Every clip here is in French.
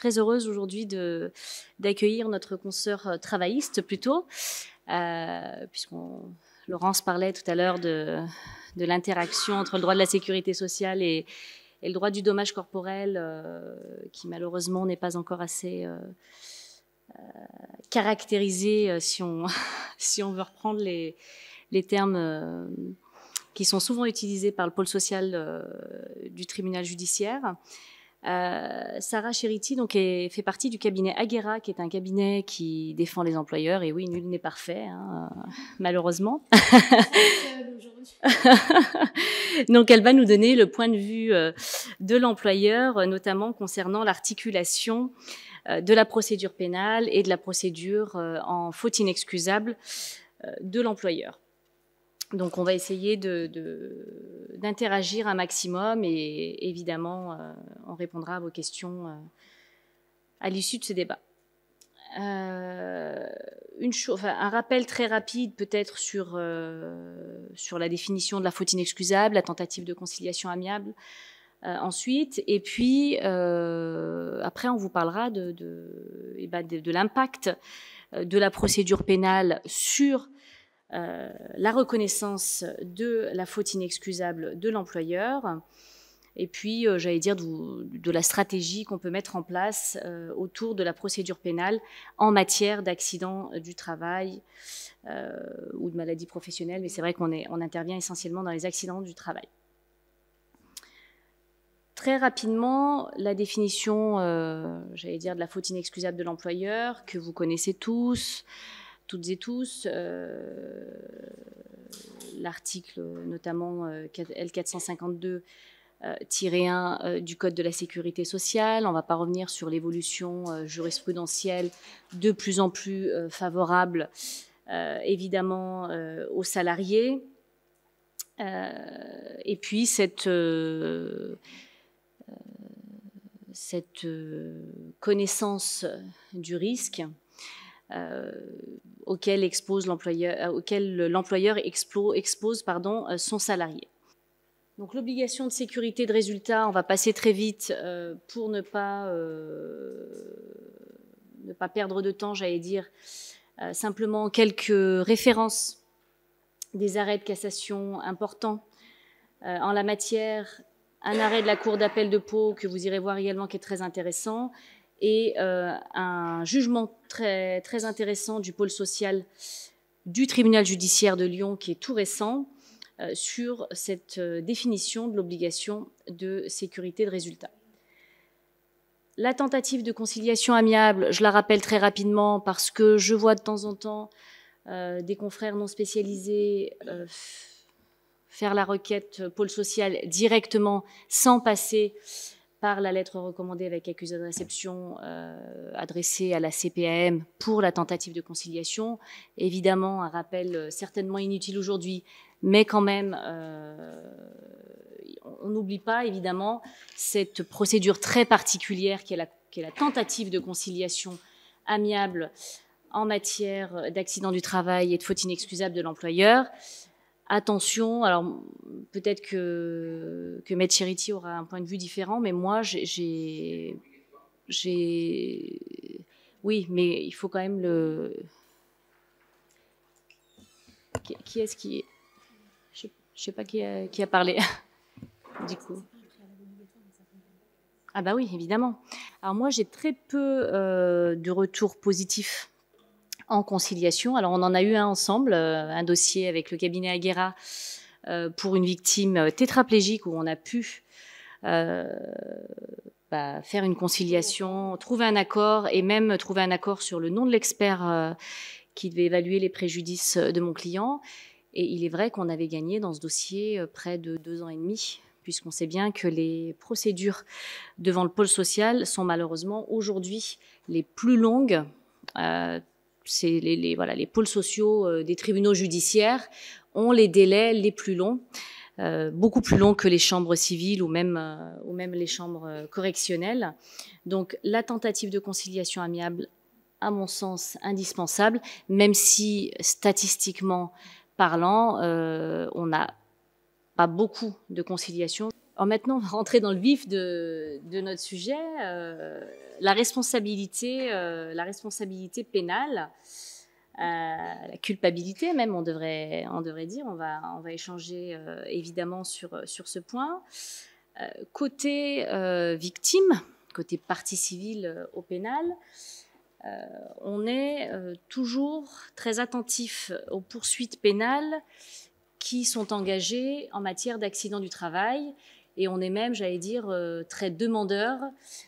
très heureuse aujourd'hui d'accueillir notre consoeur travailliste plutôt, Laurence parlait tout à l'heure de l'interaction entre le droit de la sécurité sociale et le droit du dommage corporel, qui malheureusement n'est pas encore assez caractérisé, si on veut reprendre les termes qui sont souvent utilisés par le pôle social du tribunal judiciaire. Sarah Cherity donc fait partie du cabinet Aguera, qui est un cabinet qui défend les employeurs. Et oui, nul n'est parfait, hein, malheureusement. Donc, elle va nous donner le point de vue de l'employeur, notamment concernant l'articulation de la procédure pénale et de la procédure en faute inexcusable de l'employeur. Donc, on va essayer d'interagir un maximum et évidemment, on répondra à vos questions à l'issue de ce débat. Un rappel très rapide peut-être sur la définition de la faute inexcusable, la tentative de conciliation amiable ensuite. Et puis, après, on vous parlera de l'impact de la procédure pénale sur la reconnaissance de la faute inexcusable de l'employeur, et puis, j'allais dire, de la stratégie qu'on peut mettre en place autour de la procédure pénale en matière d'accident du travail ou de maladie professionnelle, mais c'est vrai qu'on intervient essentiellement dans les accidents du travail. Très rapidement, la définition, j'allais dire, de la faute inexcusable de l'employeur, que vous connaissez tous, toutes et tous, l'article notamment L452 -1 du Code de la sécurité sociale. On ne va pas revenir sur l'évolution jurisprudentielle de plus en plus favorable, évidemment, aux salariés. Et puis cette connaissance du risque auquel l'employeur expose son salarié. Donc l'obligation de sécurité de résultat, on va passer très vite pour ne pas perdre de temps, j'allais dire. Simplement quelques références des arrêts de cassation importants en la matière. Un arrêt de la Cour d'appel de Pau que vous irez voir également, qui est très intéressant, et un jugement très, très intéressant du pôle social du tribunal judiciaire de Lyon, qui est tout récent, sur cette définition de l'obligation de sécurité de résultat. La tentative de conciliation amiable, je la rappelle très rapidement parce que je vois de temps en temps des confrères non spécialisés faire la requête pôle social directement sans passer par la lettre recommandée avec accusé de réception adressée à la CPAM pour la tentative de conciliation. Évidemment, un rappel certainement inutile aujourd'hui, mais quand même, on n'oublie pas évidemment cette procédure très particulière qui est la tentative de conciliation amiable en matière d'accident du travail et de faute inexcusable de l'employeur. Attention, alors peut-être que Maître Cherity aura un point de vue différent, mais moi, oui, mais il faut quand même le... Qui est-ce qui... Je sais pas qui a parlé, du coup. Ah bah oui, évidemment. Alors moi, j'ai très peu de retours positifs en conciliation. Alors, on en a eu un ensemble, un dossier avec le cabinet Aguera pour une victime tétraplégique où on a pu faire une conciliation, trouver un accord et même trouver un accord sur le nom de l'expert qui devait évaluer les préjudices de mon client. Et il est vrai qu'on avait gagné dans ce dossier près de 2 ans et demi, puisqu'on sait bien que les procédures devant le pôle social sont malheureusement aujourd'hui les plus longues. C'est les pôles sociaux des tribunaux judiciaires ont les délais les plus longs, beaucoup plus longs que les chambres civiles ou même les chambres correctionnelles. Donc la tentative de conciliation amiable, à mon sens, indispensable, même si statistiquement parlant, on n'a pas beaucoup de conciliation. maintenant, on va rentrer dans le vif de notre sujet. La responsabilité pénale, la culpabilité même, on devrait dire. On va échanger évidemment sur ce point. Côté victime, côté partie civile au pénal, on est toujours très attentif aux poursuites pénales qui sont engagées en matière d'accident du travail. Et on est même, j'allais dire, très demandeur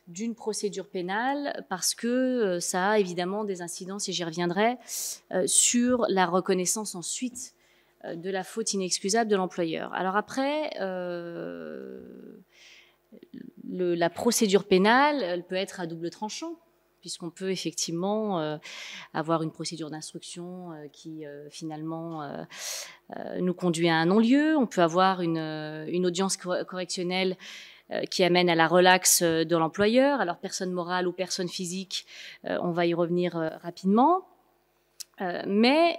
d'une procédure pénale parce que ça a évidemment des incidences, et j'y reviendrai, sur la reconnaissance ensuite de la faute inexcusable de l'employeur. Alors après, la procédure pénale, elle peut être à double tranchant, puisqu'on peut effectivement avoir une procédure d'instruction qui finalement nous conduit à un non-lieu. On peut avoir une audience correctionnelle qui amène à la relaxe de l'employeur. Alors, personne morale ou personne physique, on va y revenir rapidement. Mais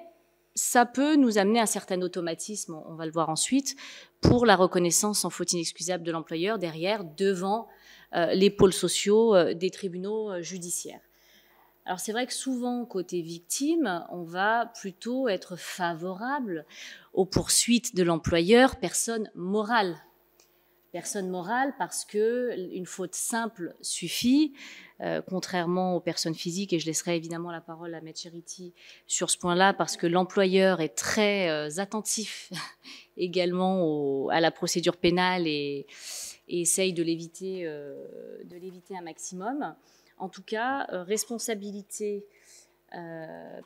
ça peut nous amener à un certain automatisme, on va le voir ensuite, pour la reconnaissance en faute inexcusable de l'employeur derrière, devant les pôles sociaux des tribunaux judiciaires. Alors c'est vrai que souvent, côté victime, on va plutôt être favorable aux poursuites de l'employeur, personne morale. Personne morale parce qu'une faute simple suffit, contrairement aux personnes physiques, et je laisserai évidemment la parole à Maître Cherity sur ce point-là, parce que l'employeur est très attentif également à la procédure pénale et essaye de l'éviter un maximum. En tout cas, responsabilité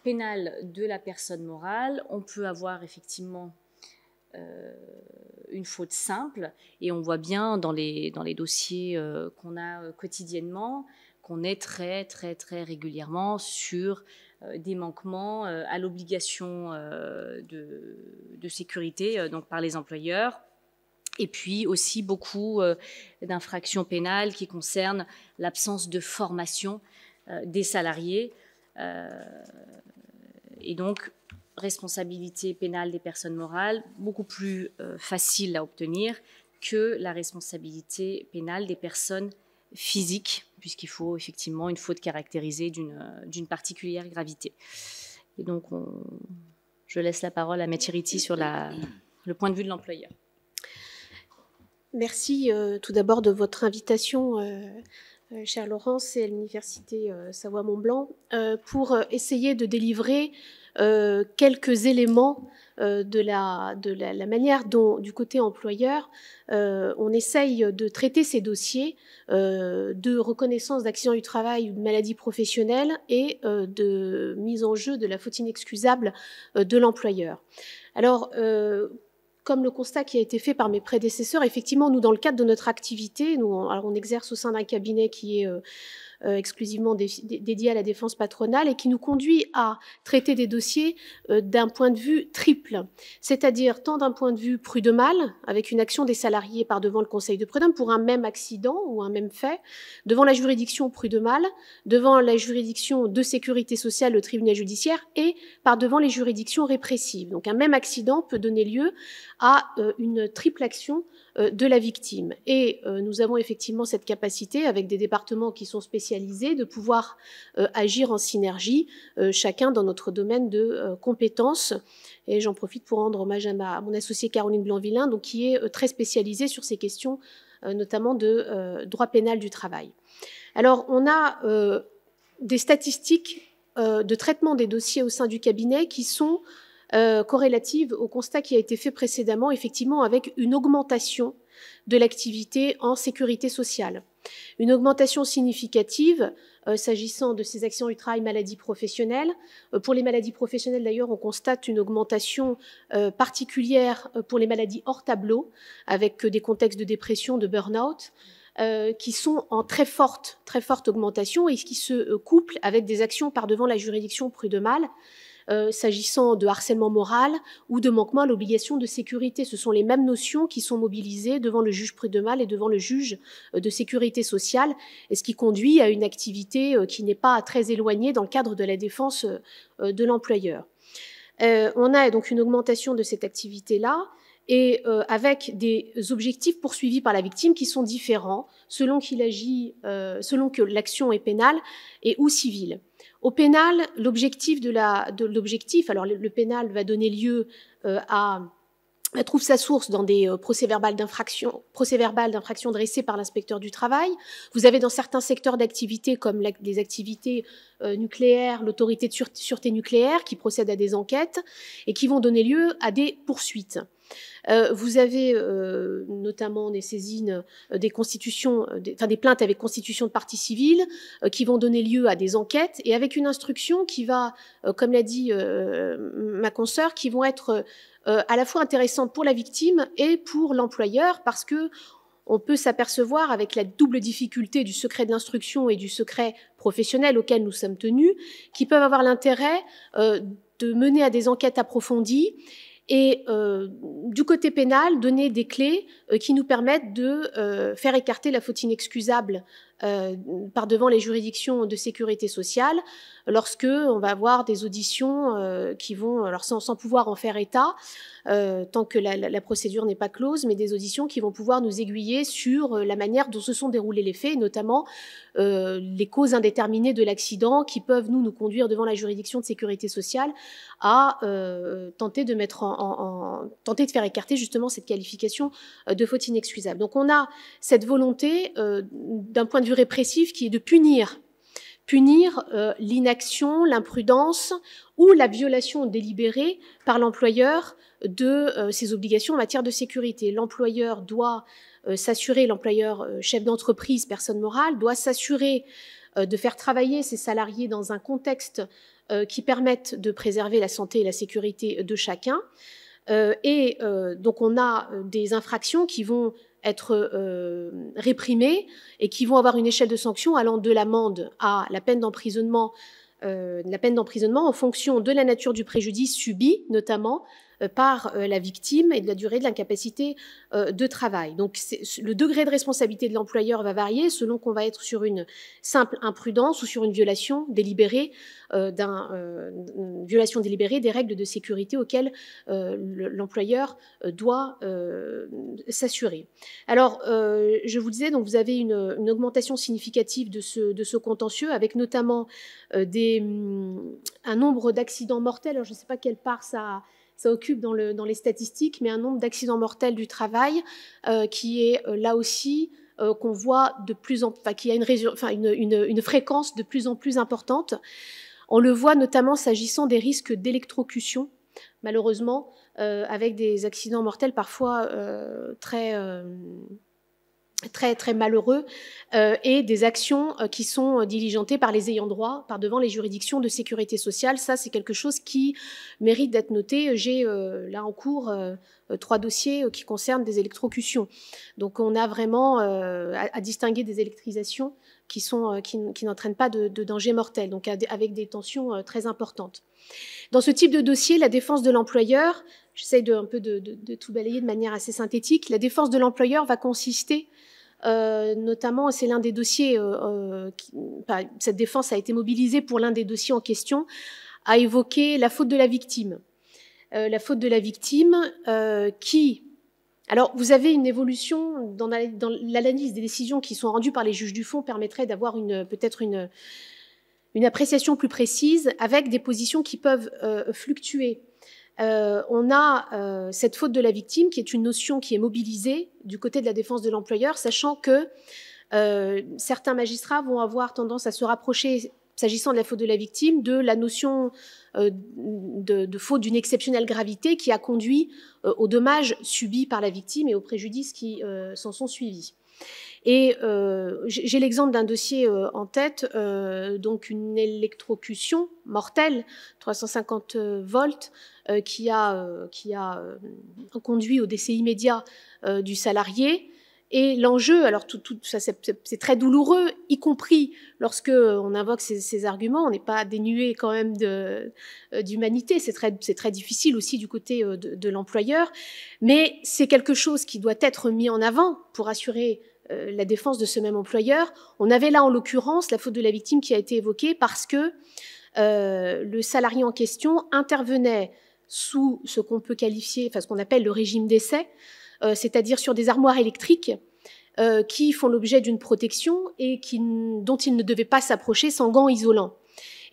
pénale de la personne morale, on peut avoir effectivement une faute simple, et on voit bien dans les dossiers qu'on a quotidiennement qu'on est très régulièrement sur des manquements à l'obligation de sécurité donc par les employeurs. Et puis aussi beaucoup d'infractions pénales qui concernent l'absence de formation des salariés. Et donc, responsabilité pénale des personnes morales, beaucoup plus facile à obtenir que la responsabilité pénale des personnes physiques, puisqu'il faut effectivement une faute caractérisée d'une particulière gravité. Et donc, je laisse la parole à Maître Cherity sur le point de vue de l'employeur. Merci tout d'abord de votre invitation, chère Laurence, et à l'Université Savoie-Mont-Blanc, pour essayer de délivrer quelques éléments de la manière dont, du côté employeur, on essaye de traiter ces dossiers de reconnaissance d'accident du travail ou de maladie professionnelle et de mise en jeu de la faute inexcusable de l'employeur. Alors, comme le constat qui a été fait par mes prédécesseurs, effectivement, nous, dans le cadre de notre activité, on exerce au sein d'un cabinet qui est exclusivement dédié à la défense patronale et qui nous conduit à traiter des dossiers d'un point de vue triple, c'est-à-dire tant d'un point de vue prud'homal, avec une action des salariés par devant le conseil de prud'homme pour un même accident ou un même fait, devant la juridiction prud'homale, devant la juridiction de sécurité sociale, le tribunal judiciaire, et par devant les juridictions répressives. Donc un même accident peut donner lieu à une triple action de la victime. Et nous avons effectivement cette capacité, avec des départements qui sont spécialisés, de pouvoir agir en synergie, chacun dans notre domaine de compétences. Et j'en profite pour rendre hommage à mon associée Caroline Blanc-Villain, donc qui est très spécialisée sur ces questions, notamment de droit pénal du travail. Alors, on a des statistiques de traitement des dossiers au sein du cabinet qui sont corrélative au constat qui a été fait précédemment, effectivement avec une augmentation de l'activité en sécurité sociale. Une augmentation significative s'agissant de ces accidents du travail, maladies professionnelles. Pour les maladies professionnelles, d'ailleurs, on constate une augmentation particulière pour les maladies hors tableau, avec des contextes de dépression, de burn-out, qui sont en très forte augmentation et qui se couplent avec des actions par devant la juridiction prud'homale, s'agissant de harcèlement moral ou de manquement à l'obligation de sécurité. Ce sont les mêmes notions qui sont mobilisées devant le juge prud'homal et devant le juge de sécurité sociale, et ce qui conduit à une activité qui n'est pas très éloignée dans le cadre de la défense de l'employeur. On a donc une augmentation de cette activité-là, et avec des objectifs poursuivis par la victime qui sont différents selon qu'il agit, selon que l'action est pénale et ou civile. Au pénal, l'objectif alors le pénal va donner lieu elle trouve sa source dans des procès-verbales d'infraction dressés par l'inspecteur du travail. Vous avez dans certains secteurs d'activité, comme les activités nucléaires, l'autorité de sûreté nucléaire, qui procède à des enquêtes et qui vont donner lieu à des poursuites. Vous avez notamment des saisines, des plaintes avec constitution de partie civile qui vont donner lieu à des enquêtes et avec une instruction qui va, comme l'a dit ma consoeur, qui vont être à la fois intéressantes pour la victime et pour l'employeur parce que on peut s'apercevoir avec la double difficulté du secret de l'instruction et du secret professionnel auquel nous sommes tenus, qui peuvent avoir l'intérêt de mener à des enquêtes approfondies et du côté pénal, donner des clés qui nous permettent de faire écarter la faute inexcusable par devant les juridictions de sécurité sociale lorsque on va avoir des auditions qui vont, alors sans pouvoir en faire état, tant que la procédure n'est pas close, mais des auditions qui vont pouvoir nous aiguiller sur la manière dont se sont déroulés les faits, et notamment les causes indéterminées de l'accident qui peuvent nous conduire devant la juridiction de sécurité sociale à tenter de tenter de faire écarter justement cette qualification de faute inexcusable. Donc on a cette volonté d'un point de vue répressif qui est de punir l'inaction, l'imprudence ou la violation délibérée par l'employeur de ses obligations en matière de sécurité. L'employeur doit s'assurer, l'employeur chef d'entreprise, personne morale, doit s'assurer de faire travailler ses salariés dans un contexte qui permette de préserver la santé et la sécurité de chacun. Donc on a des infractions qui vont être réprimées et qui vont avoir une échelle de sanction allant de l'amende à la peine d'emprisonnement en fonction de la nature du préjudice subi, notamment par la victime et de la durée de l'incapacité de travail. Donc le degré de responsabilité de l'employeur va varier selon qu'on va être sur une simple imprudence ou sur une violation délibérée des règles de sécurité auxquelles l'employeur doit s'assurer. Alors, je vous disais, donc vous avez une augmentation significative de ce contentieux, avec notamment un nombre d'accidents mortels. Alors, je ne sais pas quelle part ça occupe dans les statistiques, mais un nombre d'accidents mortels du travail qui est là aussi qu'on voit qui a une fréquence de plus en plus importante. On le voit notamment s'agissant des risques d'électrocution, malheureusement, avec des accidents mortels parfois très très malheureux et des actions qui sont diligentées par les ayants droit, par devant les juridictions de sécurité sociale. Ça, c'est quelque chose qui mérite d'être noté. J'ai là en cours 3 dossiers qui concernent des électrocutions. Donc on a vraiment à distinguer des électrisations qui n'entraînent pas de danger mortel, donc avec des tensions très importantes. Dans ce type de dossier, la défense de l'employeur, j'essaye de tout balayer de manière assez synthétique, la défense de l'employeur va consister notamment, c'est l'un des dossiers, cette défense a été mobilisée pour l'un des dossiers en question, à évoquer la faute de la victime. La faute de la victime qui... Alors, vous avez une évolution dans l'analyse des décisions qui sont rendues par les juges du fond permettrait d'avoir peut-être une appréciation plus précise avec des positions qui peuvent fluctuer. On a cette faute de la victime qui est une notion qui est mobilisée du côté de la défense de l'employeur, sachant que certains magistrats vont avoir tendance à se rapprocher, s'agissant de la faute de la victime, de la notion de faute d'une exceptionnelle gravité qui a conduit aux dommages subis par la victime et aux préjudices qui s'en sont suivis. Et j'ai l'exemple d'un dossier en tête, donc une électrocution mortelle, 350 volts, qui a conduit au décès immédiat du salarié. Et l'enjeu, alors tout ça c'est très douloureux, y compris lorsque on invoque ces arguments, on n'est pas dénué quand même d'humanité, c'est très difficile aussi du côté de l'employeur, mais c'est quelque chose qui doit être mis en avant pour assurer la défense de ce même employeur. On avait là en l'occurrence la faute de la victime qui a été évoquée parce que le salarié en question intervenait sous ce qu'on peut qualifier, enfin ce qu'on appelle le régime d'essai, c'est-à-dire sur des armoires électriques qui font l'objet d'une protection et dont il ne devait pas s'approcher sans gants isolants.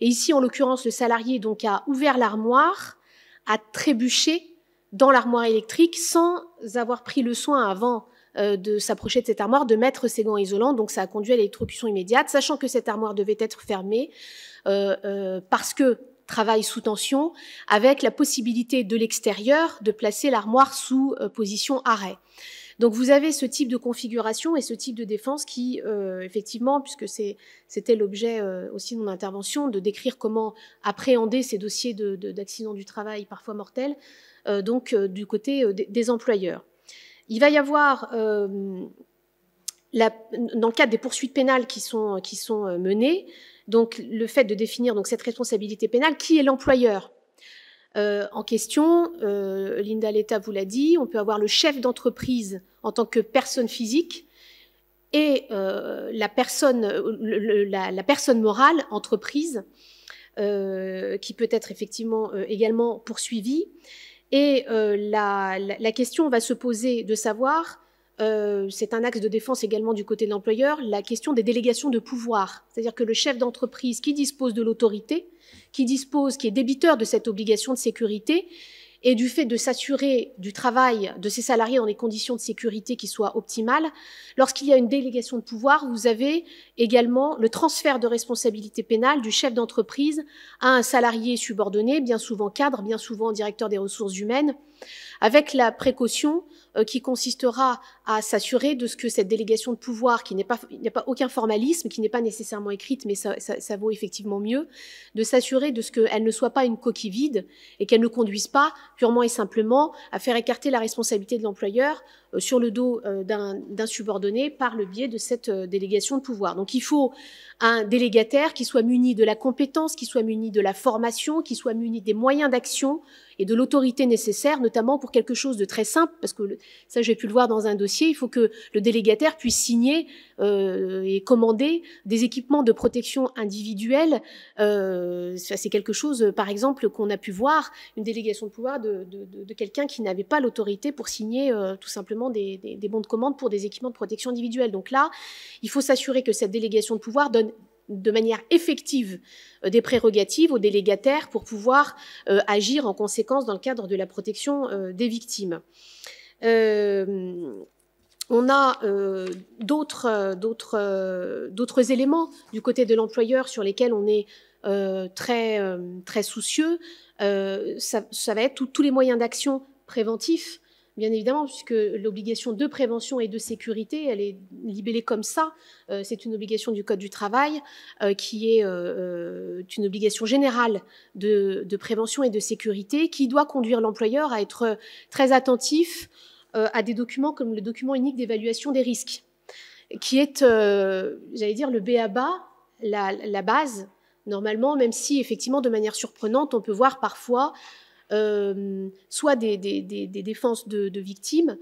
Et ici, en l'occurrence, le salarié donc a ouvert l'armoire, a trébuché dans l'armoire électrique sans avoir pris le soin avant de s'approcher de cette armoire, de mettre ses gants isolants. Donc ça a conduit à l'électrocution immédiate, sachant que cette armoire devait être fermée parce que travail sous tension, avec la possibilité de l'extérieur de placer l'armoire sous position arrêt. Donc vous avez ce type de configuration et ce type de défense qui, effectivement, puisque c'était l'objet aussi de mon intervention, de décrire comment appréhender ces dossiers d'accidents du travail parfois mortels, du côté des employeurs. Il va y avoir, dans le cadre des poursuites pénales qui sont menées, donc le fait de définir donc cette responsabilité pénale, qui est l'employeur en question, Linda Letta vous l'a dit, on peut avoir le chef d'entreprise en tant que personne physique et la personne morale, entreprise, qui peut être effectivement également poursuivie. Et la question va se poser de savoir, c'est un axe de défense également du côté de l'employeur, la question des délégations de pouvoir. C'est-à-dire que le chef d'entreprise qui dispose de l'autorité, qui est débiteur de cette obligation de sécurité, et du fait de s'assurer du travail de ses salariés dans des conditions de sécurité qui soient optimales, lorsqu'il y a une délégation de pouvoir, vous avez également le transfert de responsabilité pénale du chef d'entreprise à un salarié subordonné, bien souvent cadre, bien souvent directeur des ressources humaines, avec la précaution qui consistera à s'assurer de ce que cette délégation de pouvoir, il n'y a pas aucun formalisme, qui n'est pas nécessairement écrite, mais ça vaut effectivement mieux, de s'assurer de ce qu'elle ne soit pas une coquille vide et qu'elle ne conduise pas purement et simplement à faire écarter la responsabilité de l'employeur sur le dos d'un subordonné par le biais de cette délégation de pouvoir. Donc il faut un délégataire qui soit muni de la compétence, qui soit muni de la formation, qui soit muni des moyens d'action et de l'autorité nécessaire, notamment pour quelque chose de très simple, parce que ça j'ai pu le voir dans un dossier, il faut que le délégataire puisse signer et commander des équipements de protection individuelle. C'est quelque chose, par exemple, qu'on a pu voir, une délégation de pouvoir de quelqu'un qui n'avait pas l'autorité pour signer tout simplement des bons de commande pour des équipements de protection individuelle. Donc là, il faut s'assurer que cette délégation de pouvoir donne de manière effective des prérogatives aux délégataires pour pouvoir agir en conséquence dans le cadre de la protection des victimes. On a d'autres éléments du côté de l'employeur sur lesquels on est très soucieux. Ça va être tous les moyens d'action préventifs, bien évidemment, puisque l'obligation de prévention et de sécurité, elle est libellée comme ça. C'est une obligation du Code du travail qui est une obligation générale de prévention et de sécurité qui doit conduire l'employeur à être très attentif à des documents comme le document unique d'évaluation des risques, qui est, j'allais dire, le b.a.-ba, la base, normalement, même si, effectivement, de manière surprenante, on peut voir parfois soit des défenses de victimes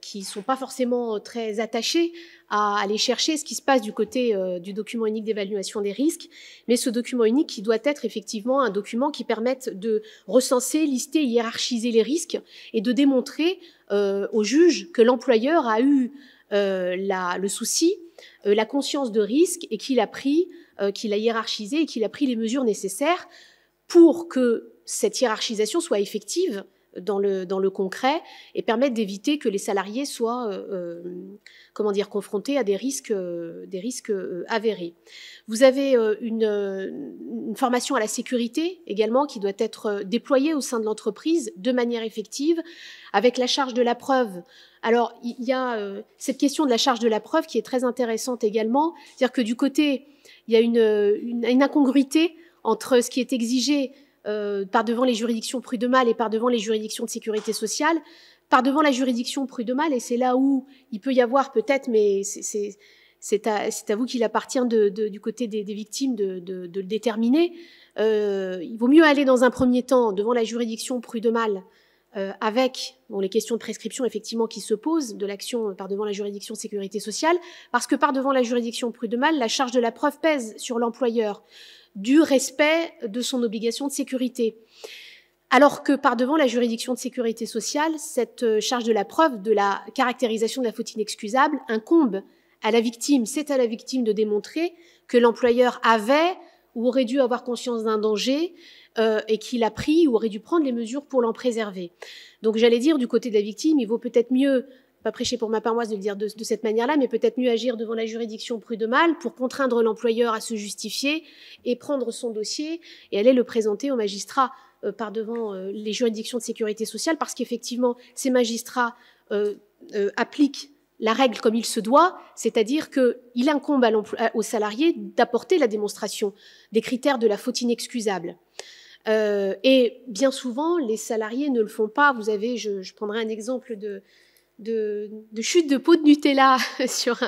qui ne sont pas forcément très attachées à aller chercher ce qui se passe du côté du document unique d'évaluation des risques, mais ce document unique qui doit être effectivement un document qui permette de recenser, lister, hiérarchiser les risques et de démontrer au juge que l'employeur a eu le souci, la conscience de risque et qu'il a pris, qu'il a hiérarchisé et qu'il a pris les mesures nécessaires pour que cette hiérarchisation soit effective dans le concret et permette d'éviter que les salariés soient confrontés à des risques avérés. Vous avez une formation à la sécurité également qui doit être déployée au sein de l'entreprise de manière effective avec la charge de la preuve. Alors, il y a cette question de la charge de la preuve qui est très intéressante également. C'est-à-dire que du côté, il y a une incongruité entre ce qui est exigé par devant les juridictions prud'homales et par devant les juridictions de sécurité sociale, par devant la juridiction prud'homale, et c'est là où il peut y avoir peut-être, mais c'est à vous qu'il appartient du côté des victimes de le déterminer. Il vaut mieux aller dans un premier temps devant la juridiction prud'homale avec les questions de prescription effectivement qui se posent de l'action par devant la juridiction de sécurité sociale, parce que par devant la juridiction prud'homale, la charge de la preuve pèse sur l'employeur du respect de son obligation de sécurité. Alors que par devant la juridiction de sécurité sociale, cette charge de la preuve, de la caractérisation de la faute inexcusable, incombe à la victime. C'est à la victime de démontrer que l'employeur avait ou aurait dû avoir conscience d'un danger et qu'il a pris ou aurait dû prendre les mesures pour l'en préserver. Donc j'allais dire, du côté de la victime, il vaut peut-être mieux, pas prêcher pour ma paroisse de le dire de cette manière-là, mais peut-être mieux agir devant la juridiction prud'homale pour contraindre l'employeur à se justifier et prendre son dossier et aller le présenter au magistrat par devant les juridictions de sécurité sociale, parce qu'effectivement, ces magistrats appliquent la règle comme il se doit, c'est-à-dire qu'il incombe au salarié d'apporter la démonstration des critères de la faute inexcusable. Et bien souvent, les salariés ne le font pas. Vous avez, je prendrai un exemple de chute de pot de Nutella sur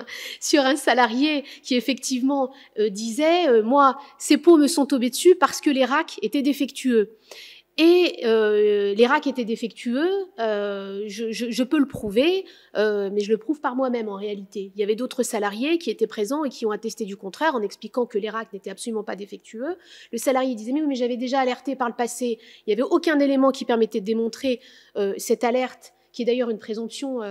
un salarié qui effectivement disait moi, ces pots me sont tombés dessus parce que les racks étaient défectueux. Et les racks étaient défectueux, je peux le prouver, mais je le prouve par moi-même en réalité. Il y avait d'autres salariés qui étaient présents et qui ont attesté du contraire en expliquant que les racks n'étaient absolument pas défectueux. Le salarié disait mais j'avais déjà alerté par le passé, il n'y avait aucun élément qui permettait de démontrer cette alerte, qui est d'ailleurs une présomption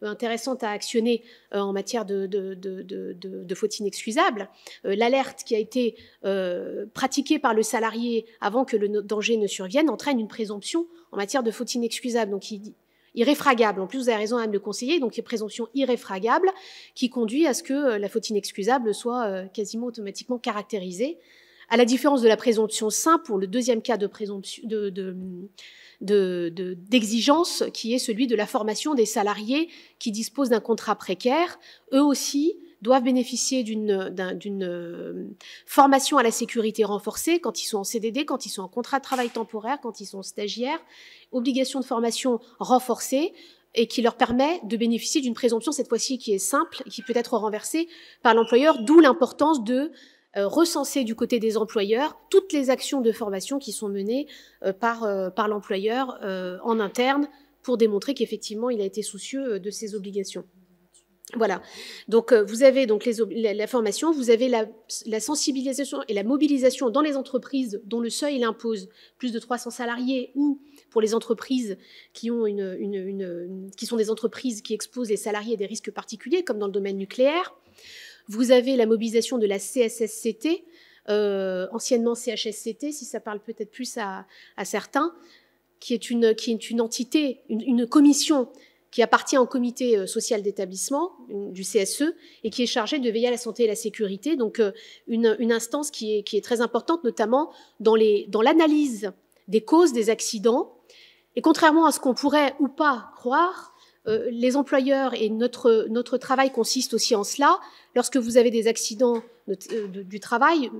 intéressante à actionner en matière de faute inexcusable. L'alerte qui a été pratiquée par le salarié avant que le danger ne survienne entraîne une présomption en matière de faute inexcusable, donc irréfragable. En plus, vous avez raison à me le conseiller, donc une présomption irréfragable qui conduit à ce que la faute inexcusable soit quasiment automatiquement caractérisée, à la différence de la présomption simple pour le deuxième cas de présomption d'exigence, qui est celui de la formation des salariés qui disposent d'un contrat précaire. Eux aussi doivent bénéficier d'une formation à la sécurité renforcée quand ils sont en CDD, quand ils sont en contrat de travail temporaire, quand ils sont stagiaires, obligation de formation renforcée, et qui leur permet de bénéficier d'une présomption, cette fois-ci qui est simple, et qui peut être renversée par l'employeur, d'où l'importance de recenser du côté des employeurs toutes les actions de formation qui sont menées par l'employeur en interne pour démontrer qu'effectivement il a été soucieux de ses obligations. Voilà. Donc vous avez donc la formation, vous avez la sensibilisation et la mobilisation dans les entreprises dont le seuil l'impose, plus de 300 salariés, ou pour les entreprises qui ont qui sont des entreprises qui exposent les salariés à des risques particuliers, comme dans le domaine nucléaire. Vous avez la mobilisation de la CSSCT, anciennement CHSCT, si ça parle peut-être plus à certains, qui est une entité, une commission qui appartient au comité social d'établissement du CSE et qui est chargée de veiller à la santé et la sécurité. Donc une instance qui est très importante, notamment dans l'analyse des causes des accidents. Et contrairement à ce qu'on pourrait ou pas croire, les employeurs et notre travail consiste aussi en cela. Lorsque vous avez des accidents du travail,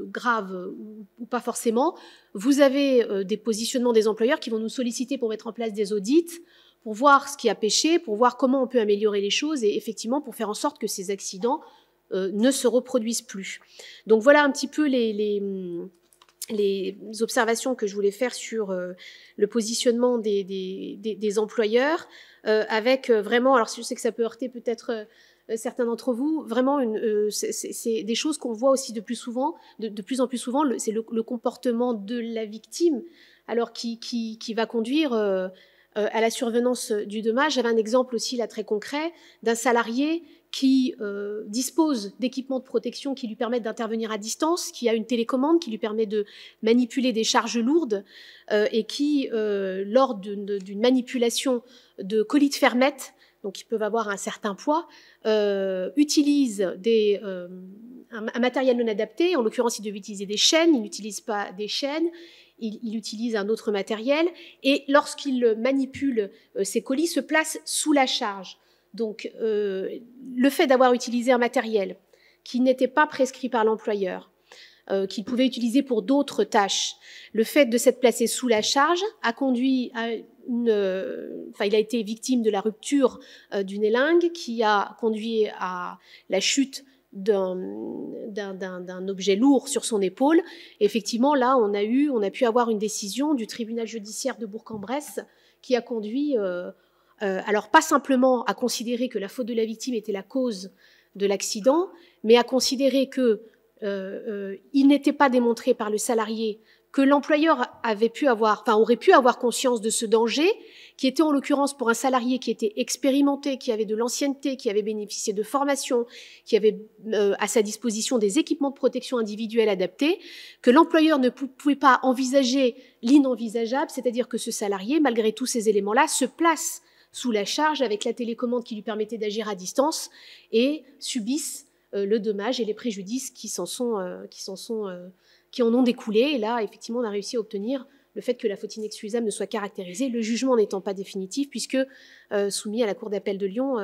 graves ou pas forcément, vous avez des positionnements des employeurs qui vont nous solliciter pour mettre en place des audits, pour voir ce qui a péché, pour voir comment on peut améliorer les choses et effectivement pour faire en sorte que ces accidents ne se reproduisent plus. Donc voilà un petit peu les observations que je voulais faire sur le positionnement des employeurs, avec vraiment, alors je sais que ça peut heurter peut-être certains d'entre vous, vraiment c'est des choses qu'on voit aussi de plus en plus souvent, c'est le comportement de la victime, alors qui va conduire à la survenance du dommage. J'avais un exemple aussi là très concret d'un salarié qui dispose d'équipements de protection qui lui permettent d'intervenir à distance, qui a une télécommande qui lui permet de manipuler des charges lourdes et qui, lors d'une manipulation de colis de fermettes, donc qui peuvent avoir un certain poids, utilise un matériel non adapté. En l'occurrence, il devait utiliser des chaînes, il n'utilise pas des chaînes, il utilise un autre matériel, et lorsqu'il manipule ces colis, se place sous la charge. Donc, le fait d'avoir utilisé un matériel qui n'était pas prescrit par l'employeur, qu'il pouvait utiliser pour d'autres tâches, le fait de s'être placé sous la charge a conduit à il a été victime de la rupture d'une élingue qui a conduit à la chute d'un objet lourd sur son épaule. Et effectivement, là, on a pu avoir une décision du tribunal judiciaire de Bourg-en-Bresse qui a conduit, alors pas simplement à considérer que la faute de la victime était la cause de l'accident, mais à considérer que il n'était pas démontré par le salarié que l'employeur aurait pu avoir conscience de ce danger, qui était en l'occurrence pour un salarié qui était expérimenté, qui avait de l'ancienneté, qui avait bénéficié de formation, qui avait à sa disposition des équipements de protection individuelle adaptés, que l'employeur ne pouvait pas envisager l'inenvisageable, c'est-à-dire que ce salarié, malgré tous ces éléments-là, se place sous la charge avec la télécommande qui lui permettait d'agir à distance et subisse le dommage et les préjudices qui en ont découlé. Et là, effectivement, on a réussi à obtenir le fait que la faute inexcusable ne soit caractérisée, le jugement n'étant pas définitif, puisque soumis à la Cour d'appel de Lyon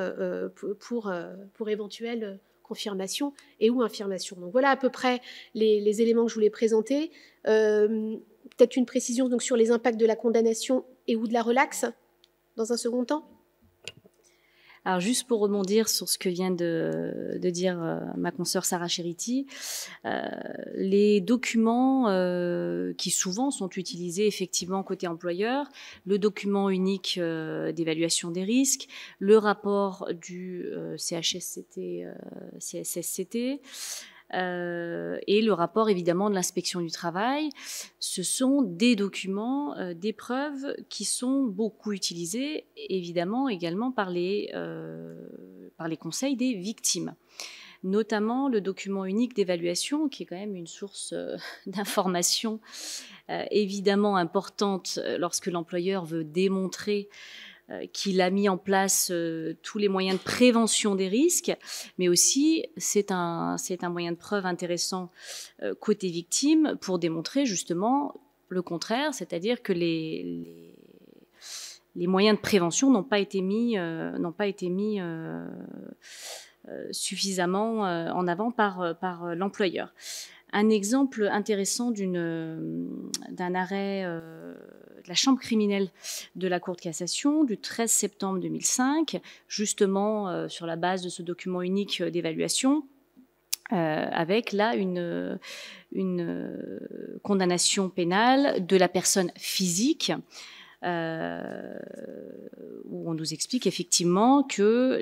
pour éventuelle confirmation et ou infirmation. Donc voilà à peu près les éléments que je voulais présenter. Peut-être une précision donc, sur les impacts de la condamnation et ou de la relaxe, dans un second temps. Alors, juste pour rebondir sur ce que vient de dire ma consoeur Sarah Cherity, les documents qui souvent sont utilisés effectivement côté employeur, le document unique d'évaluation des risques, le rapport du CHSCT, CSSCT, et le rapport évidemment de l'inspection du travail, ce sont des documents, des preuves qui sont beaucoup utilisés évidemment également par les conseils des victimes. Notamment le document unique d'évaluation, qui est quand même une source d'information évidemment importante lorsque l'employeur veut démontrer qu'il a mis en place tous les moyens de prévention des risques, mais aussi c'est un moyen de preuve intéressant côté victime pour démontrer justement le contraire, c'est-à-dire que les moyens de prévention n'ont pas été mis suffisamment en avant par l'employeur. Un exemple intéressant d'un arrêt de la Chambre criminelle de la Cour de cassation du 13 septembre 2005, justement sur la base de ce document unique d'évaluation, avec là une condamnation pénale de la personne physique, où on nous explique effectivement que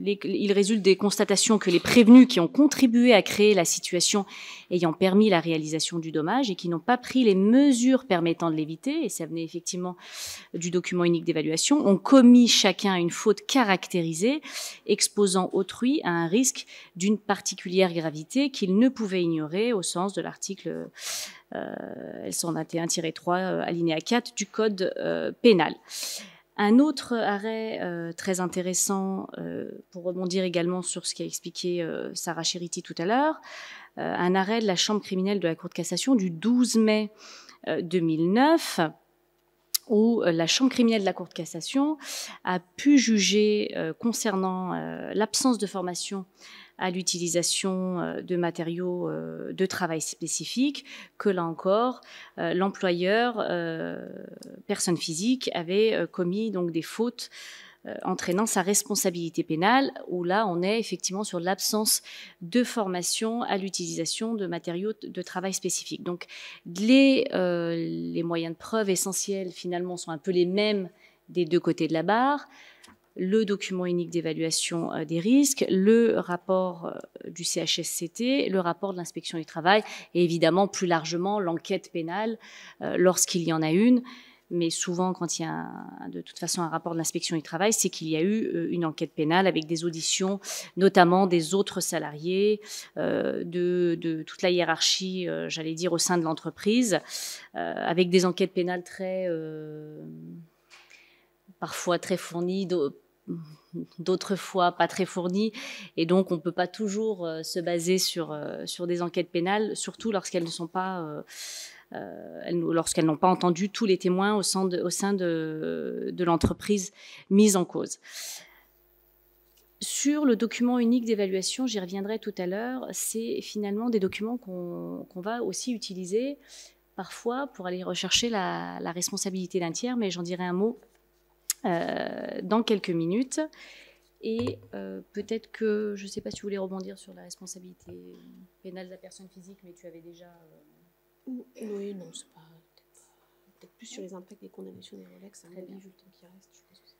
il résulte des constatations que les prévenus qui ont contribué à créer la situation ayant permis la réalisation du dommage et qui n'ont pas pris les mesures permettant de l'éviter, et ça venait effectivement du document unique d'évaluation, ont commis chacun une faute caractérisée, exposant autrui à un risque d'une particulière gravité qu'il ne pouvait ignorer au sens de l'article L121-3 alinéa 4 du Code pénal. Un autre arrêt très intéressant, pour rebondir également sur ce qu'a expliqué Sarah Cherity tout à l'heure, un arrêt de la Chambre criminelle de la Cour de cassation du 12 mai 2009, où la Chambre criminelle de la Cour de cassation a pu juger concernant l'absence de formation à l'utilisation de matériaux de travail spécifiques, que là encore, l'employeur, personne physique, avait commis donc des fautes entraînant sa responsabilité pénale, où là on est effectivement sur l'absence de formation à l'utilisation de matériaux de travail spécifiques. Donc les moyens de preuve essentiels finalement sont un peu les mêmes des deux côtés de la barre. Le document unique d'évaluation des risques, le rapport du CHSCT, le rapport de l'inspection du travail et évidemment plus largement l'enquête pénale lorsqu'il y en a une. Mais souvent, quand il y a de toute façon un rapport de l'inspection du travail, c'est qu'il y a eu une enquête pénale avec des auditions, notamment des autres salariés, de toute la hiérarchie, j'allais dire, au sein de l'entreprise, avec des enquêtes pénales parfois très fournies, d'autres fois pas très fournies, et donc on ne peut pas toujours se baser sur des enquêtes pénales, surtout lorsqu'elles ne sont pas... lorsqu'elles n'ont pas entendu tous les témoins au sein de l'entreprise mise en cause. Sur le document unique d'évaluation, j'y reviendrai tout à l'heure, c'est finalement des documents qu'on va aussi utiliser parfois pour aller rechercher la responsabilité d'un tiers, mais j'en dirai un mot dans quelques minutes. Et peut-être que, je ne sais pas si tu voulais rebondir sur la responsabilité pénale de la personne physique, mais tu avais déjà... Oui, non, c'est pas... Peut-être plus sur les impacts des condamnations des relax. Très bien, vu le temps qui reste, je pense que c'est...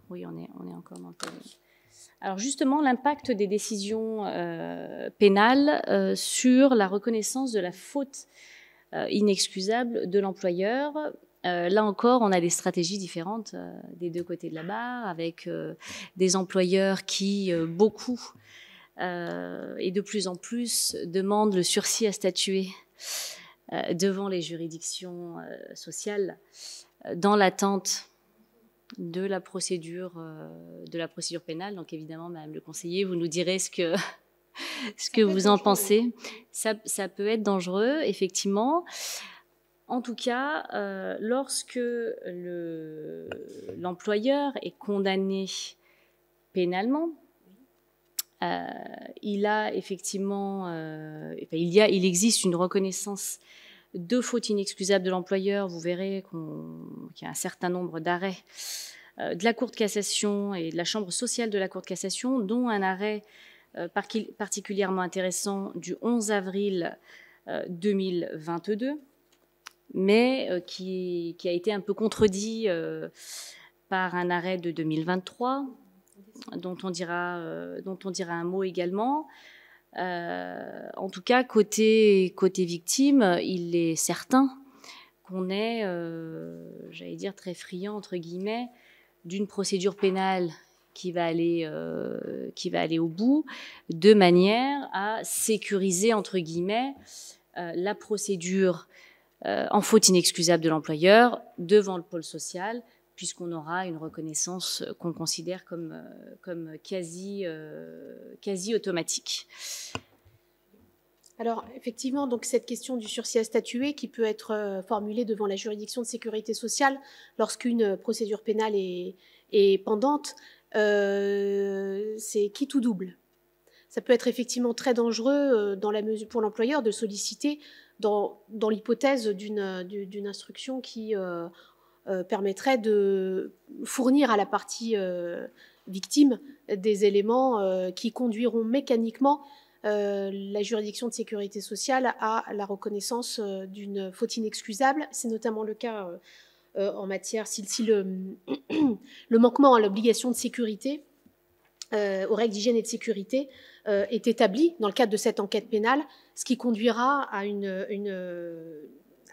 Oui, on est encore dans le thème. Alors justement, l'impact des décisions pénales sur la reconnaissance de la faute inexcusable de l'employeur. Là encore, on a des stratégies différentes des deux côtés de la barre, avec des employeurs qui, beaucoup et de plus en plus, demandent le sursis à statuer devant les juridictions sociales dans l'attente de la procédure pénale. Donc évidemment, Madame le conseiller, vous nous direz ce que vous en pensez. Ça peut être dangereux, effectivement. En tout cas, lorsque l'employeur est condamné pénalement, il existe une reconnaissance de faute inexcusable de l'employeur. Vous verrez qu'il y a un certain nombre d'arrêts de la Cour de cassation et de la Chambre sociale de la Cour de cassation, dont un arrêt particulièrement intéressant du 11 avril 2022, mais qui a été un peu contredit par un arrêt de 2023, dont on dira un mot également. En tout cas, côté victime, il est certain qu'on est, j'allais dire, très friand, entre guillemets, d'une procédure pénale qui va aller au bout, de manière à sécuriser, entre guillemets, la procédure en faute inexcusable de l'employeur devant le pôle social, puisqu'on aura une reconnaissance qu'on considère comme quasi automatique. Alors, effectivement, donc cette question du sursis à statuer qui peut être formulée devant la juridiction de sécurité sociale lorsqu'une procédure pénale est pendante, c'est quitte ou double. Ça peut être effectivement très dangereux dans la mesure pour l'employeur de solliciter dans l'hypothèse d'une instruction qui permettrait de fournir à la partie victime des éléments qui conduiront mécaniquement la juridiction de sécurité sociale à la reconnaissance d'une faute inexcusable. C'est notamment le cas en matière, si le manquement à l'obligation de sécurité, aux règles d'hygiène et de sécurité, est établi dans le cadre de cette enquête pénale, ce qui conduira à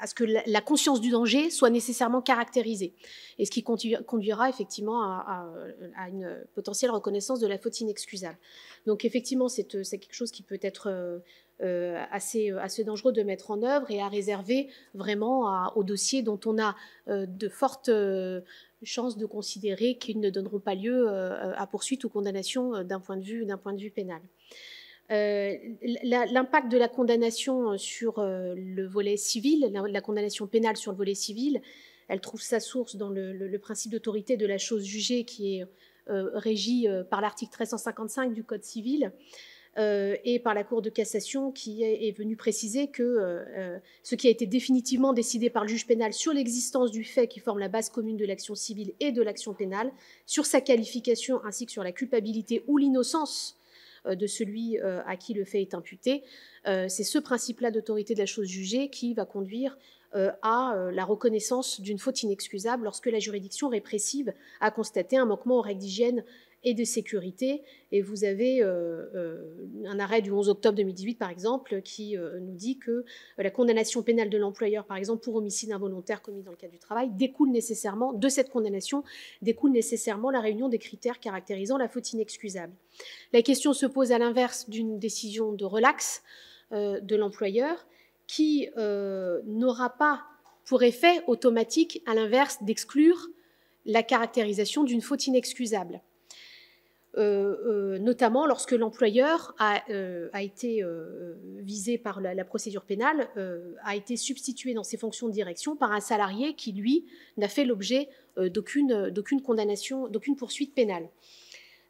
à ce que la conscience du danger soit nécessairement caractérisée, et ce qui conduira effectivement à une potentielle reconnaissance de la faute inexcusable. Donc effectivement, c'est quelque chose qui peut être assez dangereux de mettre en œuvre et à réserver vraiment aux dossiers dont on a de fortes chances de considérer qu'ils ne donneront pas lieu à poursuite ou condamnation d'un point de vue pénal. L'impact de la condamnation sur le volet civil, la condamnation pénale sur le volet civil, elle trouve sa source dans le principe d'autorité de la chose jugée qui est régi par l'article 1355 du Code civil et par la Cour de cassation qui est venue préciser que ce qui a été définitivement décidé par le juge pénal sur l'existence du fait qui forme la base commune de l'action civile et de l'action pénale, sur sa qualification ainsi que sur la culpabilité ou l'innocence de celui à qui le fait est imputé, c'est ce principe-là d'autorité de la chose jugée qui va conduire à la reconnaissance d'une faute inexcusable lorsque la juridiction répressive a constaté un manquement aux règles d'hygiène et de sécurité. Et vous avez un arrêt du 11 octobre 2018, par exemple, qui nous dit que la condamnation pénale de l'employeur, par exemple, pour homicide involontaire commis dans le cadre du travail, de cette condamnation découle nécessairement la réunion des critères caractérisant la faute inexcusable. La question se pose à l'inverse d'une décision de relax de l'employeur qui n'aura pas pour effet automatique, à l'inverse, d'exclure la caractérisation d'une faute inexcusable. Notamment lorsque l'employeur a été visé par la procédure pénale, a été substitué dans ses fonctions de direction par un salarié qui, lui, n'a fait l'objet d'aucune condamnation, d'aucune poursuite pénale.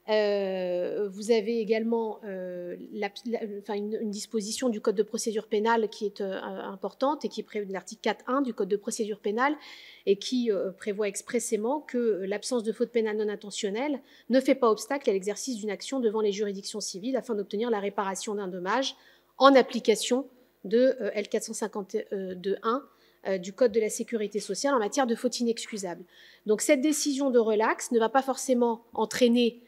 Vous avez également une disposition du Code de procédure pénale qui est importante et qui est prévue de l'article 4.1 du Code de procédure pénale et qui prévoit expressément que l'absence de faute pénale non intentionnelle ne fait pas obstacle à l'exercice d'une action devant les juridictions civiles afin d'obtenir la réparation d'un dommage en application de L452.1 du Code de la sécurité sociale en matière de faute inexcusable. Donc cette décision de relax ne va pas forcément entraîner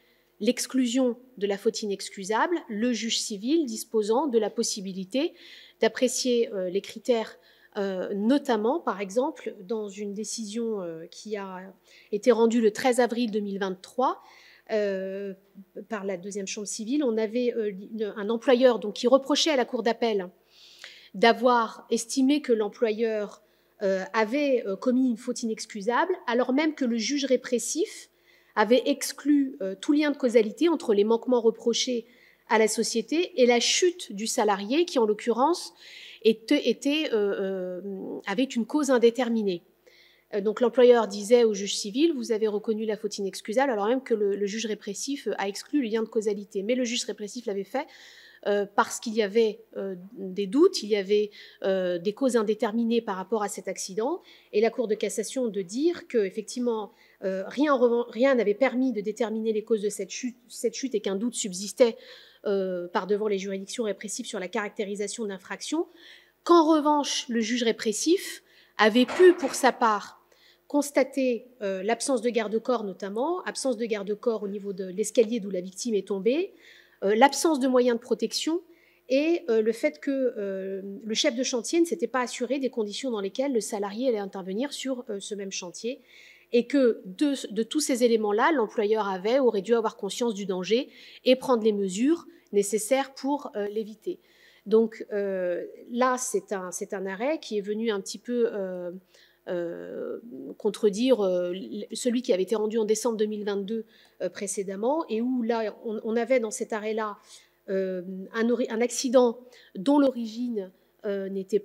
l'exclusion de la faute inexcusable, le juge civil disposant de la possibilité d'apprécier les critères, notamment, par exemple, dans une décision qui a été rendue le 13 avril 2023 par la deuxième chambre civile. On avait un employeur donc, qui reprochait à la cour d'appel d'avoir estimé que l'employeur avait commis une faute inexcusable, alors même que le juge répressif avait exclu tout lien de causalité entre les manquements reprochés à la société et la chute du salarié qui, en l'occurrence, avait une cause indéterminée. Donc l'employeur disait au juge civil, vous avez reconnu la faute inexcusable, alors même que le juge répressif a exclu le lien de causalité. Mais le juge répressif l'avait fait parce qu'il y avait des doutes, il y avait des causes indéterminées par rapport à cet accident, et la Cour de cassation de dire qu'effectivement, rien n'avait permis de déterminer les causes de cette chute et qu'un doute subsistait par devant les juridictions répressives sur la caractérisation d'infraction, qu'en revanche, le juge répressif avait pu, pour sa part, constater l'absence de garde-corps notamment, absence de garde-corps au niveau de l'escalier d'où la victime est tombée, l'absence de moyens de protection et le fait que le chef de chantier ne s'était pas assuré des conditions dans lesquelles le salarié allait intervenir sur ce même chantier et que de tous ces éléments-là, l'employeur aurait dû avoir conscience du danger et prendre les mesures nécessaires pour l'éviter. Donc là, c'est un arrêt qui est venu un petit peu contredire celui qui avait été rendu en décembre 2022 précédemment, et où là, on avait dans cet arrêt-là un accident dont l'origine était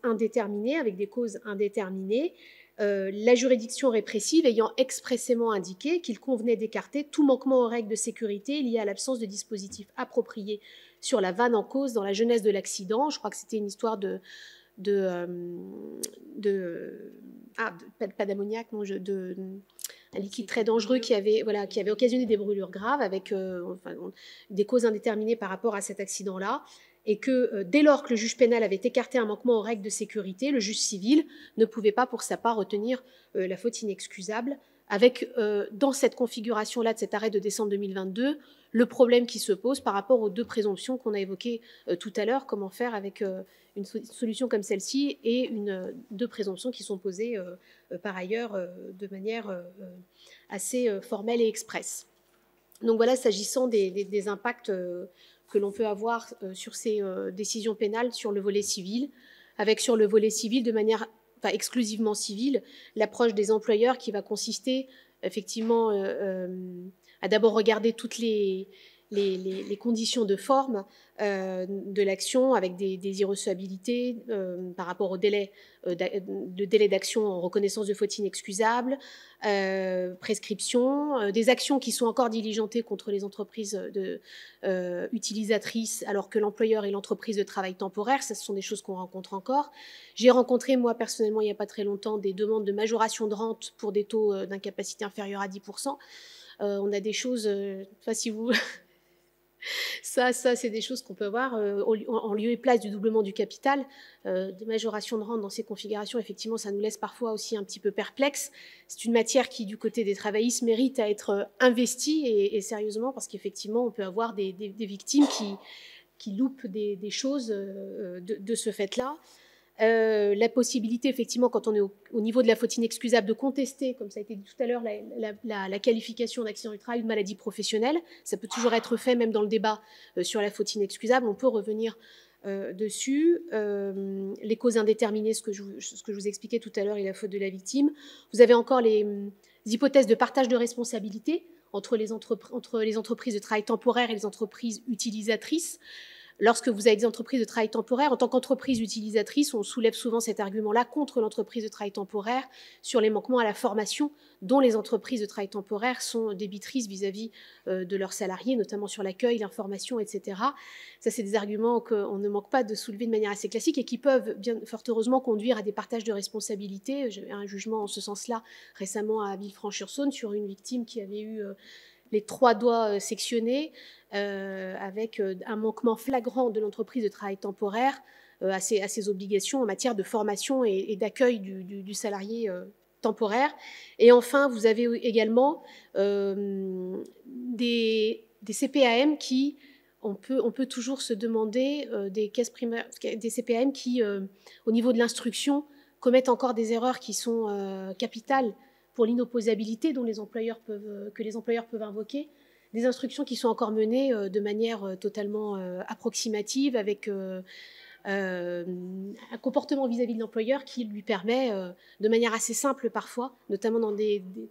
indéterminée, avec des causes indéterminées, la juridiction répressive ayant expressément indiqué qu'il convenait d'écarter tout manquement aux règles de sécurité lié à l'absence de dispositifs appropriés sur la vanne en cause dans la genèse de l'accident. Je crois que c'était une histoire pas d'ammoniac, non, un liquide très dangereux qui avait occasionné des brûlures graves avec des causes indéterminées par rapport à cet accident-là, et que dès lors que le juge pénal avait écarté un manquement aux règles de sécurité, le juge civil ne pouvait pas pour sa part retenir la faute inexcusable, avec dans cette configuration-là de cet arrêt de décembre 2022, le problème qui se pose par rapport aux deux présomptions qu'on a évoquées tout à l'heure, comment faire avec une solution comme celle-ci et deux présomptions qui sont posées par ailleurs de manière assez formelle et expresse. Donc voilà, s'agissant des impacts que l'on peut avoir sur ces décisions pénales sur le volet civil, avec sur le volet civil de manière exclusivement civile, l'approche des employeurs qui va consister effectivement à d'abord regarder toutes les conditions de forme de l'action avec des irrecevabilités par rapport au délai d'action en reconnaissance de faute inexcusable, prescription, des actions qui sont encore diligentées contre les entreprises utilisatrices alors que l'employeur est l'entreprise de travail temporaire. Ça, ce sont des choses qu'on rencontre encore. J'ai rencontré, moi, personnellement, il n'y a pas très longtemps, des demandes de majoration de rente pour des taux d'incapacité inférieurs à 10%. On a des choses, si vous... Ça c'est des choses qu'on peut avoir en lieu et place du doublement du capital, des majorations de rente dans ces configurations. Effectivement, ça nous laisse parfois aussi un petit peu perplexes. C'est une matière qui, du côté des travaillistes, mérite à être investie et sérieusement, parce qu'effectivement, on peut avoir des victimes qui loupent des choses de ce fait-là. La possibilité, effectivement, quand on est au niveau de la faute inexcusable, de contester, comme ça a été dit tout à l'heure, la qualification d'accident du travail ou de maladie professionnelle. Ça peut toujours être fait, même dans le débat sur la faute inexcusable. On peut revenir dessus. Les causes indéterminées, ce que je vous expliquais tout à l'heure, et la faute de la victime. Vous avez encore les hypothèses de partage de responsabilité entre les entreprises de travail temporaire et les entreprises utilisatrices. Lorsque vous avez des entreprises de travail temporaire, en tant qu'entreprise utilisatrice, on soulève souvent cet argument-là contre l'entreprise de travail temporaire sur les manquements à la formation dont les entreprises de travail temporaire sont débitrices vis-à-vis de leurs salariés, notamment sur l'accueil, l'information, etc. Ça, c'est des arguments qu'on ne manque pas de soulever de manière assez classique et qui peuvent, bien fort heureusement, conduire à des partages de responsabilités. J'ai eu un jugement en ce sens-là récemment à Villefranche-sur-Saône sur une victime qui avait eu les 3 doigts sectionnés, avec un manquement flagrant de l'entreprise de travail temporaire à ses obligations en matière de formation et d'accueil du salarié temporaire. Et enfin, vous avez également des CPAM qui, on peut toujours se demander, des caisses primaires, des CPAM qui, au niveau de l'instruction, commettent encore des erreurs qui sont capitales pour l'inopposabilité que les employeurs peuvent invoquer, des instructions qui sont encore menées de manière totalement approximative, avec un comportement vis-à-vis de l'employeur qui lui permet, de manière assez simple parfois, notamment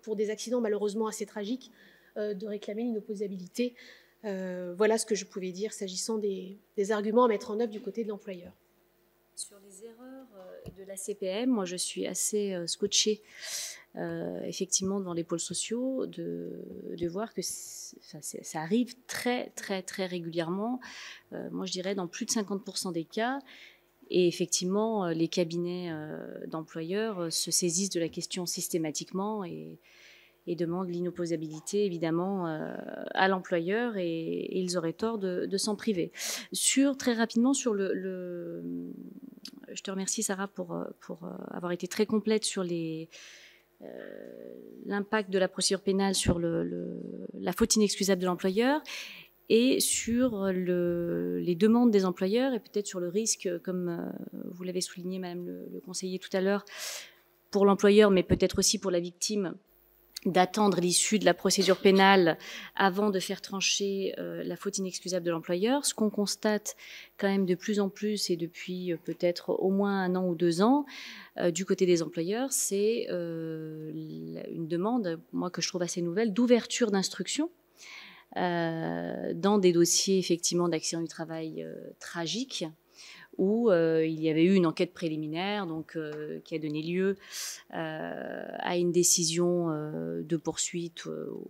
pour des accidents malheureusement assez tragiques, de réclamer l'inopposabilité. Voilà ce que je pouvais dire s'agissant des arguments à mettre en œuvre du côté de l'employeur. Sur les erreurs de la CPM, moi je suis assez scotchée effectivement dans les pôles sociaux de voir que ça arrive très régulièrement, moi je dirais dans plus de 50% des cas. Et effectivement, les cabinets d'employeurs se saisissent de la question systématiquement et demandent l'inopposabilité, évidemment, à l'employeur, et ils auraient tort de s'en priver. Très rapidement, sur je te remercie, Sarah, pour avoir été très complète sur l'impact de la procédure pénale sur la faute inexcusable de l'employeur, et sur les demandes des employeurs, et peut-être sur le risque, comme vous l'avez souligné, Madame le conseiller, tout à l'heure, pour l'employeur, mais peut-être aussi pour la victime, d'attendre l'issue de la procédure pénale avant de faire trancher la faute inexcusable de l'employeur. Ce qu'on constate quand même de plus en plus, et depuis peut-être au moins 1 an ou 2 ans, du côté des employeurs, c'est une demande, moi, que je trouve assez nouvelle, d'ouverture d'instruction dans des dossiers effectivement d'accident du travail tragiques, où il y avait eu une enquête préliminaire, donc qui a donné lieu à une décision de poursuite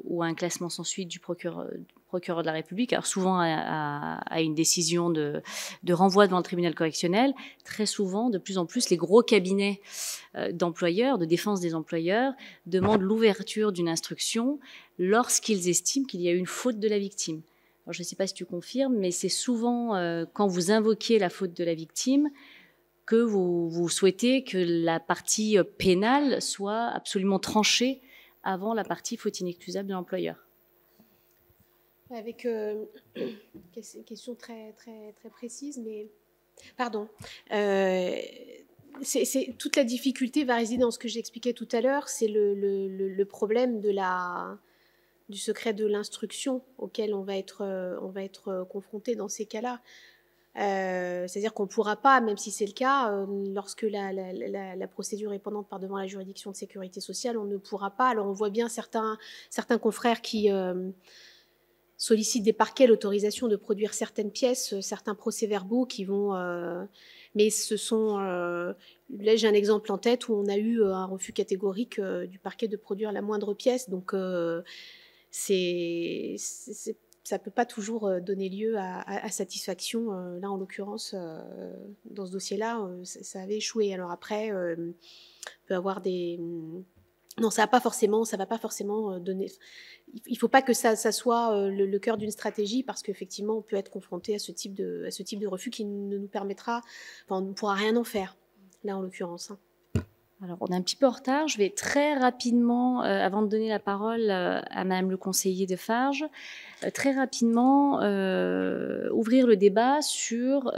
ou à un classement sans suite du procureur de la République, alors souvent à une décision de renvoi devant le tribunal correctionnel. Très souvent, de plus en plus, les gros cabinets d'employeurs, de défense des employeurs, demandent l'ouverture d'une instruction lorsqu'ils estiment qu'il y a eu une faute de la victime. Alors, je ne sais pas si tu confirmes, mais c'est souvent quand vous invoquez la faute de la victime que vous souhaitez que la partie pénale soit absolument tranchée avant la partie faute inexcusable de l'employeur. Avec une question très précise, mais pardon. Toute la difficulté va résider dans ce que j'expliquais tout à l'heure, c'est le problème du secret de l'instruction auquel on va être confronté dans ces cas-là. C'est-à-dire qu'on ne pourra pas, même si c'est le cas, lorsque la procédure est pendante par devant la juridiction de sécurité sociale, on ne pourra pas. Alors on voit bien certains confrères qui sollicitent des parquets l'autorisation de produire certaines pièces, certains procès-verbaux qui vont... mais ce sont... là, j'ai un exemple en tête où on a eu un refus catégorique du parquet de produire la moindre pièce. Donc, ça ne peut pas toujours donner lieu à satisfaction. Là, en l'occurrence, dans ce dossier-là, ça avait échoué. Alors après, on peut avoir des... Non, ça va pas forcément donner... Il ne faut pas que ça soit le cœur d'une stratégie, parce qu'effectivement, on peut être confronté à ce type de refus qui ne nous permettra... Enfin, on ne pourra rien en faire, là, en l'occurrence. Alors, on est un petit peu en retard. Je vais très rapidement, avant de donner la parole à Madame le conseiller de Farges, très rapidement ouvrir le débat sur,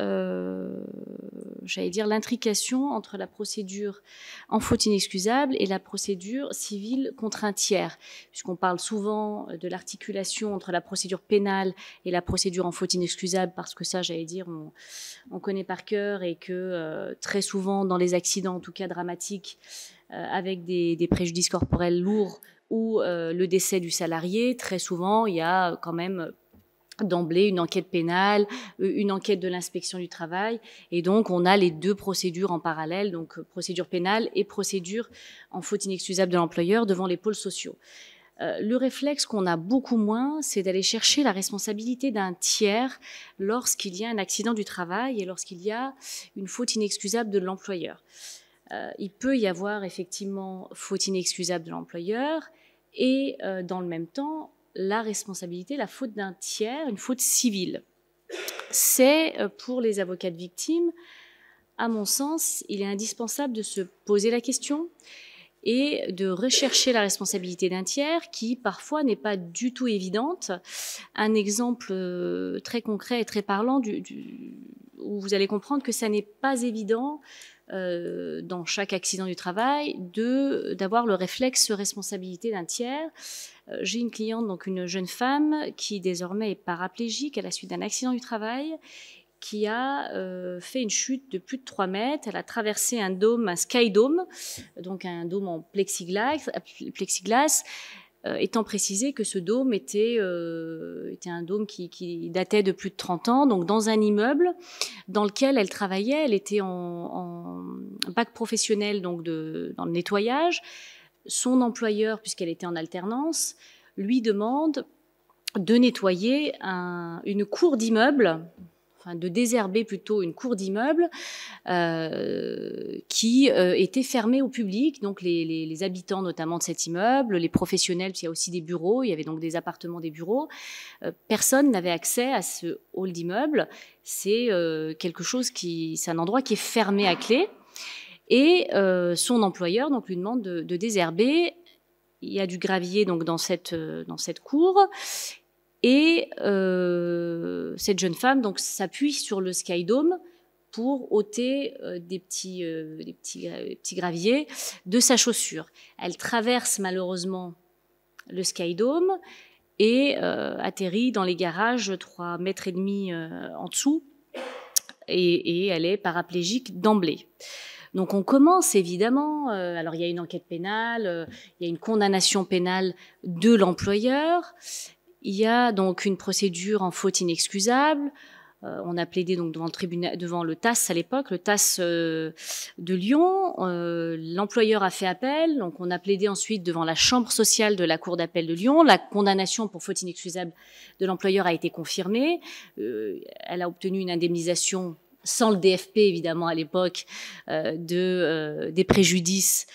j'allais dire, l'intrication entre la procédure en faute inexcusable et la procédure civile contre un tiers, puisqu'on parle souvent de l'articulation entre la procédure pénale et la procédure en faute inexcusable, parce que ça, j'allais dire, on connaît par cœur, et que très souvent, dans les accidents, en tout cas dramatiques, avec des préjudices corporels lourds ou le décès du salarié, très souvent, il y a quand même d'emblée une enquête pénale, une enquête de l'inspection du travail, et donc on a les deux procédures en parallèle, donc procédure pénale et procédure en faute inexcusable de l'employeur devant les pôles sociaux. Le réflexe qu'on a beaucoup moins, c'est d'aller chercher la responsabilité d'un tiers lorsqu'il y a un accident du travail et lorsqu'il y a une faute inexcusable de l'employeur. Il peut y avoir effectivement faute inexcusable de l'employeur et dans le même temps la responsabilité, la faute d'un tiers, une faute civile. C'est pour les avocats de victimes, à mon sens, il est indispensable de se poser la question et de rechercher la responsabilité d'un tiers qui parfois n'est pas du tout évidente. Un exemple très concret et très parlant où vous allez comprendre que ça n'est pas évident dans chaque accident du travail d'avoir le réflexe responsabilité d'un tiers. J'ai une cliente, donc une jeune femme qui désormais est paraplégique à la suite d'un accident du travail, qui a fait une chute de plus de 3 mètres. Elle a traversé un dôme, un sky dome, donc un dôme en plexiglas, étant précisé que ce dôme était un dôme qui datait de plus de 30 ans, donc dans un immeuble dans lequel elle travaillait. Elle était en bac professionnel, donc dans le nettoyage. Son employeur, puisqu'elle était en alternance, lui demande de nettoyer une cour d'immeuble, enfin de désherber plutôt une cour d'immeuble qui était fermée au public, donc les habitants notamment de cet immeuble, les professionnels, parce qu'il y a aussi des bureaux, il y avait donc des appartements, des bureaux, personne n'avait accès à ce hall d'immeuble. C'est c'est un endroit qui est fermé à clé, et son employeur donc lui demande de désherber. Il y a du gravier donc dans cette cour. Et cette jeune femme donc s'appuie sur le sky dome pour ôter des petits graviers de sa chaussure. Elle traverse malheureusement le sky dome et atterrit dans les garages 3,5 mètres en dessous, et elle est paraplégique d'emblée. Donc on commence évidemment, alors il y a une enquête pénale, il y a une condamnation pénale de l'employeur. Il y a donc une procédure en faute inexcusable. On a plaidé donc devant le TAS à l'époque, le TAS de Lyon. L'employeur a fait appel, donc on a plaidé ensuite devant la chambre sociale de la cour d'appel de Lyon. La condamnation pour faute inexcusable de l'employeur a été confirmée. Elle a obtenu une indemnisation sans le DFP évidemment à l'époque des préjudices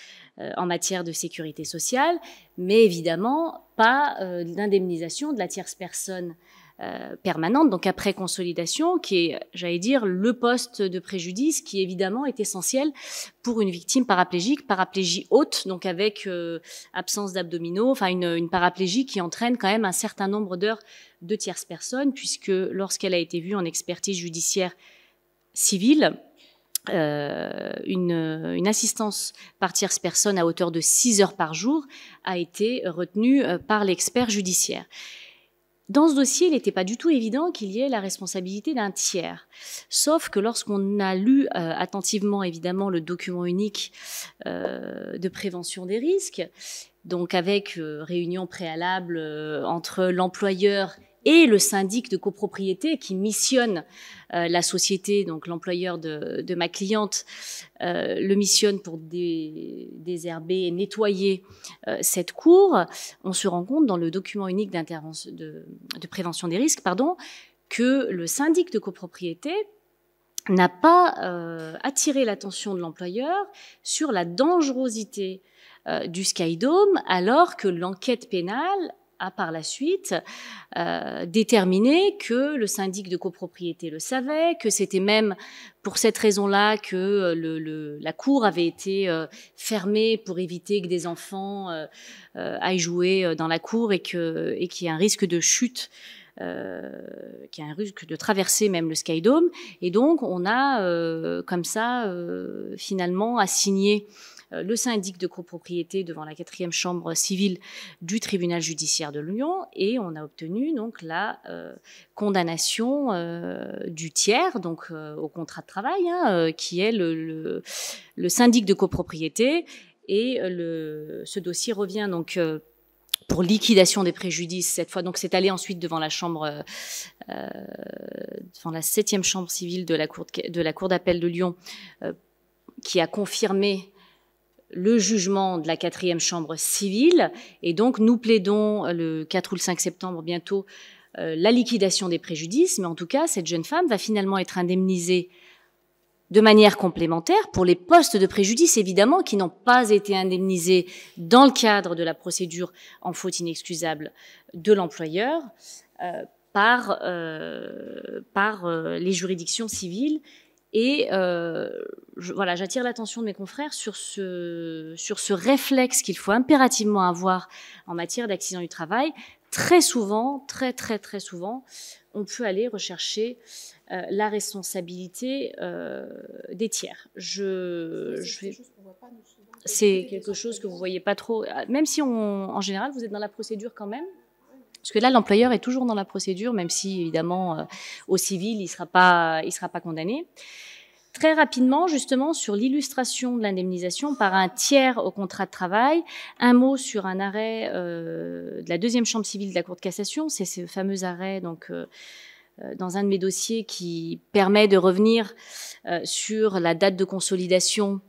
en matière de sécurité sociale, mais évidemment pas d'indemnisation de la tierce personne permanente, donc après consolidation, qui est, j'allais dire, le poste de préjudice qui évidemment est essentiel pour une victime paraplégie haute, donc avec absence d'abdominaux, enfin une paraplégie qui entraîne quand même un certain nombre d'heures de tierce personne, puisque lorsqu'elle a été vue en expertise judiciaire civile, une assistance par tierce personne à hauteur de 6 heures par jour a été retenue par l'expert judiciaire. Dans ce dossier, il n'était pas du tout évident qu'il y ait la responsabilité d'un tiers. Sauf que lorsqu'on a lu attentivement, évidemment, le document unique de prévention des risques, donc avec réunion préalable entre l'employeur et le syndic de copropriété qui missionne la société, donc l'employeur de ma cliente, le missionne pour désherber et nettoyer cette cour, on se rend compte dans le document unique de prévention des risques, que le syndic de copropriété n'a pas attiré l'attention de l'employeur sur la dangerosité du Sky Dome, alors que l'enquête pénale a par la suite déterminé que le syndic de copropriété le savait, que c'était même pour cette raison-là que la cour avait été fermée pour éviter que des enfants aillent jouer dans la cour et qu'il y ait un risque de chute, qu'il y ait un risque de traverser même le Sky Dome. Et donc on a comme ça finalement assigné le syndic de copropriété devant la 4e chambre civile du tribunal judiciaire de Lyon, et on a obtenu donc la condamnation du tiers, donc au contrat de travail, qui est le syndic de copropriété, et ce dossier revient donc pour liquidation des préjudices cette fois. Donc c'est allé ensuite devant la chambre, devant la 7e chambre civile de la cour d'appel de Lyon, qui a confirmé le jugement de la 4e chambre civile. Et donc nous plaidons le 4 ou le 5 septembre bientôt la liquidation des préjudices, mais en tout cas cette jeune femme va finalement être indemnisée de manière complémentaire pour les postes de préjudice, évidemment, qui n'ont pas été indemnisés dans le cadre de la procédure en faute inexcusable de l'employeur par les juridictions civiles Et voilà, j'attire l'attention de mes confrères sur ce réflexe qu'il faut impérativement avoir en matière d'accident du travail. Très souvent, très souvent, on peut aller rechercher la responsabilité des tiers. C'est quelque chose que vous voyez pas trop, même si en général vous êtes dans la procédure quand même. Parce que là, l'employeur est toujours dans la procédure, même si, évidemment, au civil, il sera pas condamné. Très rapidement, justement, sur l'illustration de l'indemnisation par un tiers au contrat de travail, un mot sur un arrêt de la deuxième chambre civile de la Cour de cassation. C'est ce fameux arrêt, donc, dans un de mes dossiers qui permet de revenir sur la date de consolidation,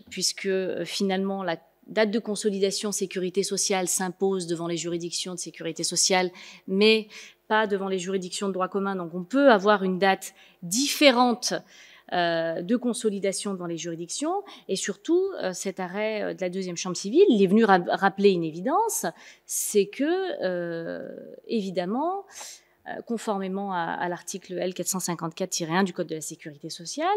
puisque finalement, la date de consolidation sécurité sociale s'impose devant les juridictions de sécurité sociale, mais pas devant les juridictions de droit commun. Donc on peut avoir une date différente de consolidation devant les juridictions. Et surtout, cet arrêt de la deuxième chambre civile, il est venu rappeler une évidence, c'est que, évidemment, conformément à l'article L454-1 du Code de la sécurité sociale,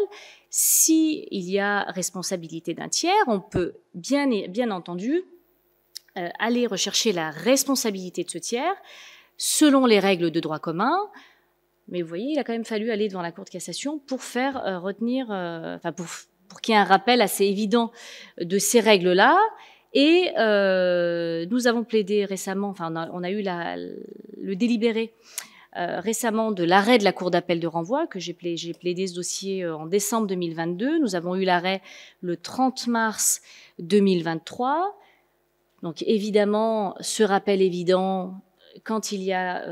s'il y a responsabilité d'un tiers, on peut bien entendu aller rechercher la responsabilité de ce tiers selon les règles de droit commun. Mais vous voyez, il a quand même fallu aller devant la Cour de cassation pour faire retenir, pour qu'il y ait un rappel assez évident de ces règles-là. Et nous avons plaidé récemment, on a eu le délibéré récemment de l'arrêt de la Cour d'appel de renvoi, que j'ai plaidé ce dossier en décembre 2022. Nous avons eu l'arrêt le 30 mars 2023. Donc évidemment, ce rappel évident, quand il y a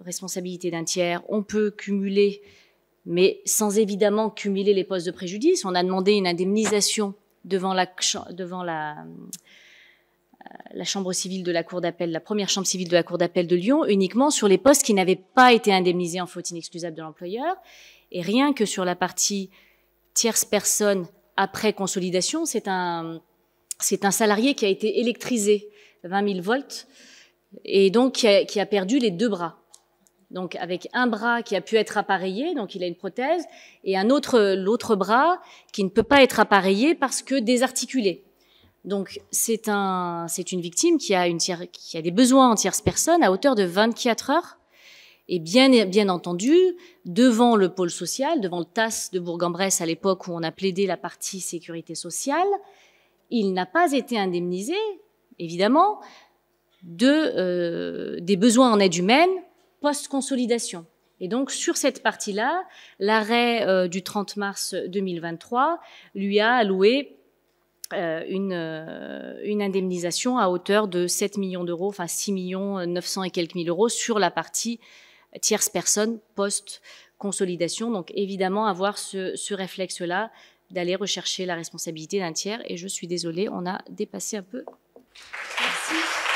responsabilité d'un tiers, on peut cumuler, mais sans évidemment cumuler les postes de préjudice. On a demandé une indemnisation devant la chambre civile de la Cour d'appel, la première chambre civile de la Cour d'appel de Lyon, uniquement sur les postes qui n'avaient pas été indemnisés en faute inexcusable de l'employeur. Et rien que sur la partie tierce personne après consolidation, c'est un salarié qui a été électrisé 20 000 volts et donc qui a perdu les 2 bras. Donc avec un bras qui a pu être appareillé, donc il a une prothèse, et l'autre bras qui ne peut pas être appareillé parce que désarticulé. Donc c'est une victime qui a des besoins en tierce personne à hauteur de 24 heures. Et bien entendu, devant le pôle social, devant le TAS de Bourg-en-Bresse à l'époque où on a plaidé la partie sécurité sociale, il n'a pas été indemnisé, évidemment, des besoins en aide humaine post-consolidation. Et donc, sur cette partie-là, l'arrêt du 30 mars 2023 lui a alloué une indemnisation à hauteur de 7 millions d'euros, 6 900 et quelques mille euros sur la partie tierce personne post-consolidation. Donc, évidemment, avoir ce réflexe-là d'aller rechercher la responsabilité d'un tiers. Et je suis désolée, on a dépassé un peu. Merci.